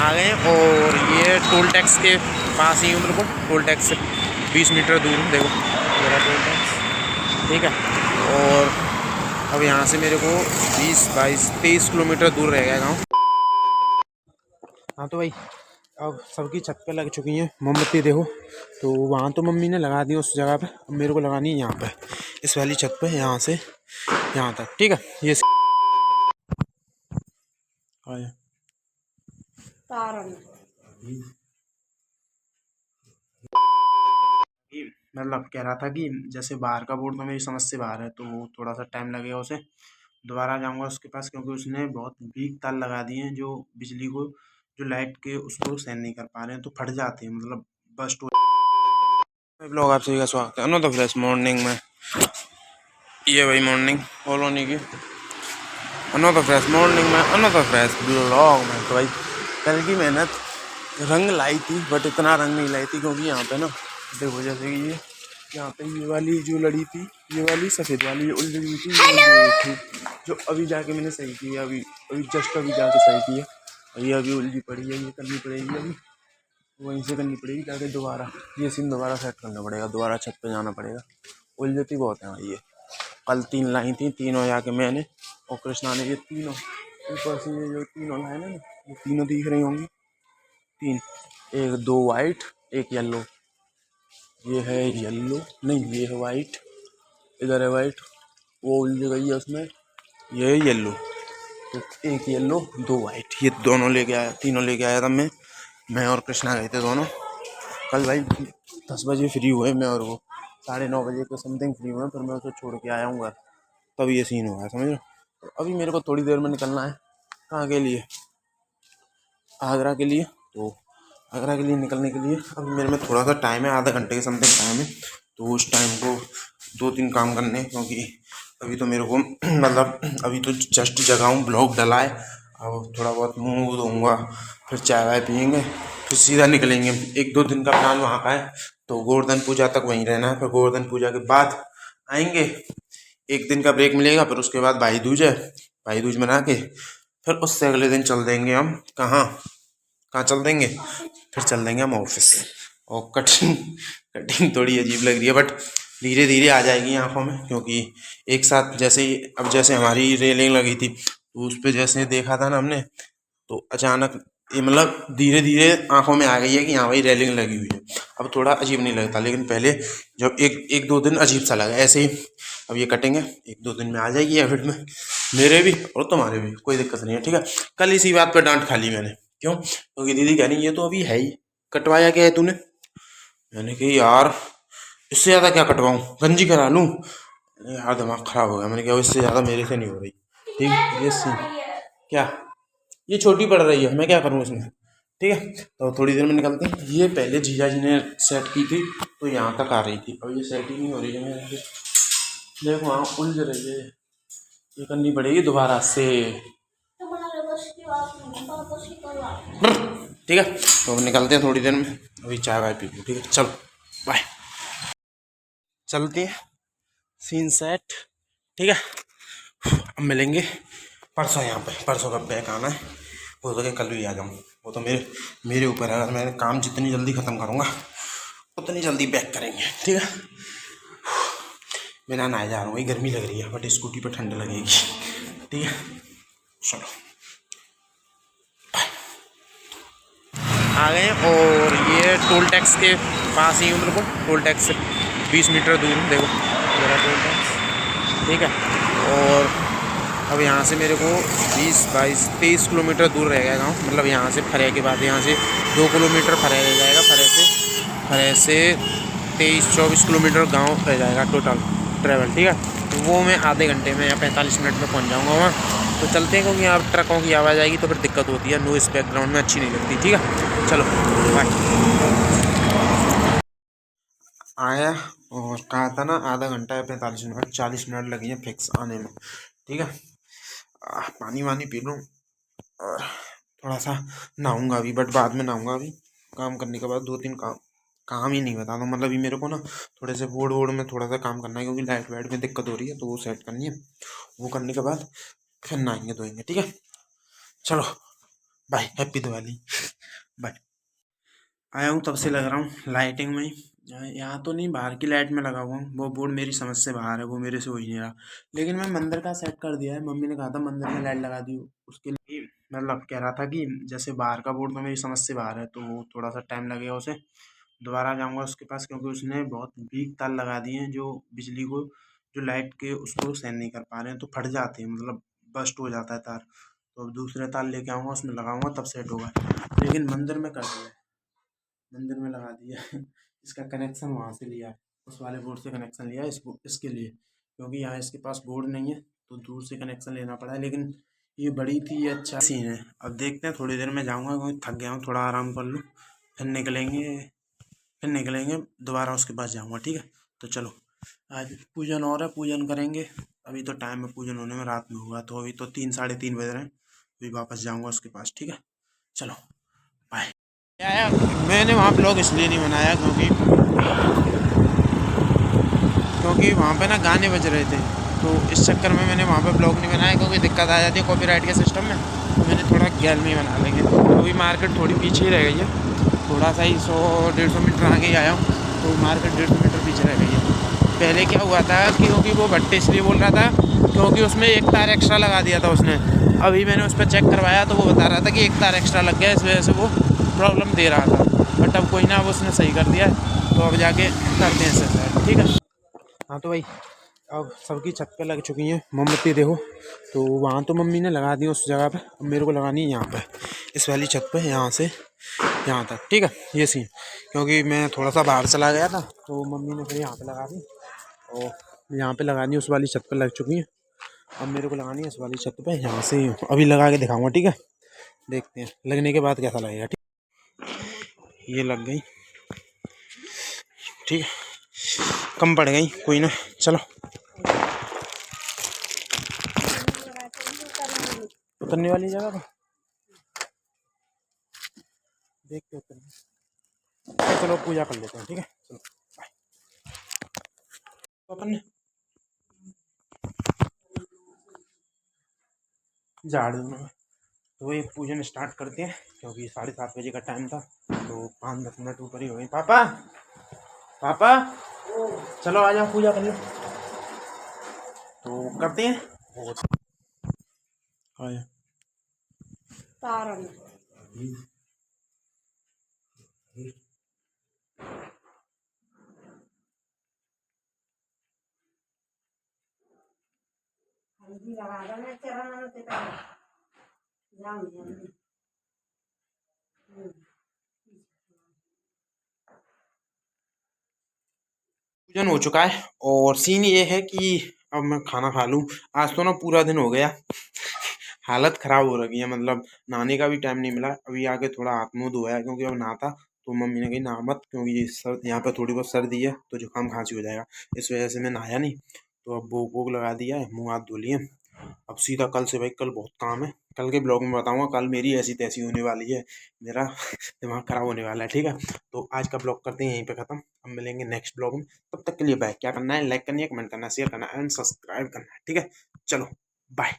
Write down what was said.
आ गए हैं और ये टोल टैक्स के पास ही हूँ, बिल्कुल टोल टैक्स से 20 मीटर दूर हूँ। देखो मेरा टोल टैक्स, ठीक है। और अब यहाँ से मेरे को 20, 22, 23 किलोमीटर दूर रह गया गाँव। हाँ तो भाई अब सबकी छत पे लग चुकी हैं मोमबत्ती, देखो। तो वहाँ तो मम्मी ने लगा दी उस जगह पे, अब मेरे को लगानी है यहाँ पे, इस वाली छत पे, यहाँ से यहाँ तक, ठीक है। ये मतलब कह रहा था कि जैसे बाहर का बोर्ड तो मेरी समझ से बाहर है, तो वो थोड़ा सा टाइम लगेगा, उसे दोबारा जाऊंगा उसके पास, क्योंकि उसने बहुत वीक तार लगा दिए हैं जो बिजली को, जो लाइट के उसको सहन नहीं कर पा रहे हैं, तो फट जाते हैं, मतलब बस्ट हो। ब्लॉग आप सभी का स्वागत है अनदर फ्रेश मॉर्निंग में। ये भाई मॉर्निंग कॉलोनी की अनदर फ्रेश मॉर्निंग में, अनदर फ्रेश ब्लॉग में। तो भाई कल की मेहनत रंग लाई थी, बट इतना रंग नहीं लाई थी, क्योंकि यहाँ पे ना देखो, जैसे कि ये यहाँ पे ये वाली जो लड़ी थी, ये वाली सफ़ेद वाली ये उलझी हुई थी, थी जो अभी जाके मैंने सही की है, अभी अभी जस्ट अभी जाके सही की है। और ये अभी उलझी पड़ी है, ये करनी पड़ेगी, अभी वहीं से करनी पड़ेगी जाके, दोबारा ये सीन दोबारा सेट करना पड़ेगा, दोबारा छत पे जाना पड़ेगा। उलझती बहुत है भाई ये। कल 3 लाई थी, तीनों जाके मैंने और कृष्णा ने, ये तीनों ऊपर से ये जो तीनों लाए ना, ये तीनों दिख रही होंगी, 3, एक 2 वाइट एक येलो, ये है येलो नहीं ये है वाइट, इधर है वाइट, वो उलझ गई है उसमें, ये है येलो, तो एक येलो 2 वाइट, ये दोनों लेके आया, तीनों लेके आया था मैं और कृष्णा गए थे दोनों कल भाई। 10 बजे फ्री हुए मैं और वो, 9:30 बजे के समथिंग फ्री हुए, फिर मैं उसे छोड़ के आया हूँ घर, तब ये सीन हुआ है, समझ रहे हो। तो अभी मेरे को थोड़ी देर में निकलना है, कहाँ के लिए, आगरा के लिए। तो आगरा के लिए निकलने के लिए अभी मेरे में थोड़ा सा टाइम है, आधा घंटे के समथिंग टाइम है, तो उस टाइम को 2-3 काम करने हैं, क्योंकि अभी तो मेरे को मतलब अभी तो जस्ट जगा हूँ, ब्लॉग डला है, अब थोड़ा बहुत मुँह धोऊंगा, फिर चाय वाय पियेंगे, फिर सीधा निकलेंगे। 1-2 दिन का प्लान वहाँ का है, तो गोवर्धन पूजा तक वहीं रहना है, फिर गोवर्धन पूजा के बाद आएंगे, 1 दिन का ब्रेक मिलेगा, फिर उसके बाद भाई दूज है, भाई दूज मना के फिर उससे अगले दिन चल देंगे हम, कहाँ चल देंगे, फिर चल देंगे हम ऑफिस। और कटिंग थोड़ी अजीब लग रही है, बट धीरे धीरे आ जाएगी आंखों में, क्योंकि एक साथ जैसे ही, अब जैसे हमारी रेलिंग लगी थी, तो उस पर जैसे देखा था ना हमने, तो अचानक ये मतलब धीरे धीरे आंखों में आ गई है कि हाँ भाई रेलिंग लगी हुई है। अब थोड़ा अजीब नहीं लगता, लेकिन पहले जब 1-2 दिन अजीब सा लगा, ऐसे ही अब ये कटेंगे, 1-2 दिन में आ जाएगी हैबिट में, मेरे भी और तुम्हारे भी, कोई दिक्कत नहीं है, ठीक है। कल इसी बात पर डांट खा ली मैंने, क्यों, क्योंकि दीदी कह रही ये तो अभी है ही, कटवाया क्या है तूने, मैंने कहा यार इससे ज़्यादा क्या कटवाऊँ, गंजी करा लूँ, यार दिमाग खराब हो गया, मैंने कहा इससे ज़्यादा मेरे से नहीं हो रही, ठीक, ये सीन क्या, ये छोटी पड़ रही है, मैं क्या करूँ इसमें, ठीक है। तो थोड़ी देर में निकलते हैं, ये पहले जीजा जी ने सेट की थी, तो यहाँ तक आ रही थी, अब ये सेट ही नहीं हो रही है मेरे से, देखो हाँ उलझ रही है, ये करनी पड़ेगी दोबारा से, ठीक है। तो अब निकलते हैं थोड़ी देर में, अभी चाय वाय पी लूँ, ठीक है, चलो बाय, चलते हैं, सीन सेट, ठीक है। अब मिलेंगे परसों, यहाँ पे परसों का बैक आना है, हो सके कल भी आ जाऊँ, वो तो मेरे ऊपर है, अगर मैं काम जितनी जल्दी ख़त्म करूँगा उतनी जल्दी बैक करेंगे, ठीक है। मैं नहाने जा रहा हूँ, वही गर्मी लग रही है, बट स्कूटी पर ठंड लगेगी, ठीक है, चलो आ गए। और ये टोल टैक्स के पास ही हूँ, बिल्कुल टोल टैक्स से 20 मीटर दूर हूँ, देखो मेरा टोल टैक्स, ठीक है। और अब यहाँ से मेरे को 20, 22, 23 किलोमीटर दूर रह गया गाँव, मतलब यहाँ से फरे के बाद यहाँ से 2 किलोमीटर फरे रह जाएगा, फरे से 23-24 किलोमीटर गाँव रह जाएगा टोटल ट्रैवल, ठीक है। तो वो मैं आधे घंटे में या 45 मिनट में पहुँच जाऊँगा वहाँ। तो चलते हैं, क्योंकि यहाँ ट्रकों की आवाज़ आएगी तो फिर दिक्कत होती है, नॉइज़ बैकग्राउंड में अच्छी नहीं लगती, ठीक है। चलो बाय। आया और कहा था ना आधा घंटा या 45 मिनट, 40 मिनट लगी हैं फिक्स आने में, ठीक है। पानी वानी पी लूँ और थोड़ा सा नहाऊंगा अभी, बट बाद में नहाऊंगा, अभी काम करने के बाद 2-3 काम ही नहीं बता दो, मतलब अभी मेरे को ना थोड़े से बोर्ड में थोड़ा सा काम करना है, क्योंकि लाइट वाइट में दिक्कत हो रही है, तो वो सेट करनी है, वो करने के बाद फिर नहाएंगे धोएंगे, ठीक है। चलो बाय, हैप्पी दिवाली। बाय। आया हूँ तब से लग रहा हूँ लाइटिंग में ही। यहाँ तो नहीं, बाहर की लाइट में लगा हुआ हूँ। वो बोर्ड मेरी समझ से बाहर है, वो मेरे से हो ही नहीं रहा। लेकिन मैं मंदिर का सेट कर दिया है। मम्मी ने कहा था मंदिर में लाइट लगा दी, उसके लिए मतलब कह रहा था कि जैसे बाहर का बोर्ड तो मेरी समझ से बाहर है, तो वो थोड़ा सा टाइम लगेगा उसे। दोबारा जाऊँगा उसके पास, क्योंकि उसने बहुत वीक तार लगा दिए हैं जो बिजली को, जो लाइट के उसको सहन नहीं कर पा रहे हैं, तो फट जाते हैं, मतलब बस्ट हो जाता है तार। तो अब दूसरे तार लेके आऊँगा, उसमें लगाऊंगा तब सेट होगा। लेकिन मंदिर में कर दिया है, मंदिर में लगा दिया है। इसका कनेक्शन वहाँ से लिया है, उस वाले बोर्ड से कनेक्शन लिया है इसके लिए, क्योंकि यहाँ इसके पास बोर्ड नहीं है, तो दूर से कनेक्शन लेना पड़ा है। लेकिन ये बड़ी थी, ये अच्छा सीन है। अब देखते हैं, थोड़ी देर में जाऊँगा क्योंकि थक गया हूँ, थोड़ा आराम कर लूँ, फिर निकलेंगे दोबारा उसके पास जाऊँगा, ठीक है। तो चलो, आज पूजन और है, पूजन करेंगे। अभी तो टाइम है पूजन होने में, रात में हुआ, तो अभी तो 3 साढ़े 3 बज रहे हैं। अभी वापस जाऊँगा उसके पास, ठीक है। चलो, बाय। आया, मैंने वहाँ ब्लॉग इसलिए नहीं बनाया क्योंकि वहाँ पे ना गाने बज रहे थे, तो इस चक्कर में मैंने वहाँ पे ब्लॉग नहीं बनाया, क्योंकि दिक्कत आ जाती है कॉपीराइट के सिस्टम में। तो मैंने थोड़ा गैल में ही बना लेंगे। अभी मार्केट थोड़ी पीछे ही रह गई है, थोड़ा सा ही 100-150 मीटर आगे ही आया हूँ, तो मार्केट 150 मीटर पीछे रह गई है। पहले क्या हुआ था, क्योंकि वो भट्टे इसलिए बोल रहा था क्योंकि उसमें एक तार एक्स्ट्रा लगा दिया था उसने। अभी मैंने उस पर चेक करवाया तो वो बता रहा था कि एक तार एक्स्ट्रा लग गया, इस वजह से वो प्रॉब्लम दे रहा था। बट अब कोई ना, अब उसने सही कर दिया है, तो अब जाके करते हैं सर, ठीक है। हाँ तो भाई, अब सबकी छत पे लग चुकी हैं मोमबत्ती, देखो। तो वहाँ तो मम्मी ने लगा दी उस जगह पे, अब मेरे को लगानी है यहाँ पे, इस वाली छत पे, यहाँ से यहाँ तक, ठीक है। ये सीन, क्योंकि मैं थोड़ा सा बाहर चला गया था, तो मम्मी ने फिर यहाँ पे लगा दी, और यहाँ पे लगानी है, उस वाली छत पे लग चुकी है। अब मेरे को लगानी है इस वाली छत पे, यहाँ से अभी लगा के दिखाऊंगा, ठीक है। देखते हैं लगने के बाद कैसा लगेगा, ठीक। ये लग गई, ठीक है, कम पड़ गई, कोई ना, चलो। उतरने वाली जगह पे देख के उतरने, चलो पूजा कर लेते हैं, ठीक है। चलो, तो अपन झाड़ दूंगा, तो ये पूजन स्टार्ट करते हैं, क्योंकि 7:30 बजे का टाइम था, तो 5-10 मिनट ऊपर ही हो गए। पापा, पापा, चलो आ जाओ, पूजा कर लो, तो करते हैं। आया पूजन हो चुका है, और सीन ये है कि अब मैं खाना खा लूँ। आज तो ना पूरा दिन हो गया, हालत ख़राब हो रखी है, मतलब नहाने का भी टाइम नहीं मिला। अभी आके थोड़ा हाथ मुँह धोया है, क्योंकि अब नहाता तो मम्मी ने कही नहा मत, क्योंकि ये सर यहाँ पे थोड़ी बहुत सर्दी है, तो जुकाम खांसी हो जाएगा, इस वजह से मैं नहाया नहीं। तो अब भोग वोग लगा दिया है, मुँह हाथ धो लिए। अब सीधा कल से भाई, कल बहुत काम है। कल के ब्लॉग में बताऊंगा, कल मेरी ऐसी तैसी होने वाली है, मेरा दिमाग खराब होने वाला है, ठीक है। तो आज का ब्लॉग करते हैं यहीं पे ख़त्म, अब मिलेंगे नेक्स्ट ब्लॉग में। तब तक के लिए बाय। क्या करना है, लाइक करनी है, कमेंट करना है, शेयर करना है एंड सब्सक्राइब करना है, ठीक है। चलो, बाय।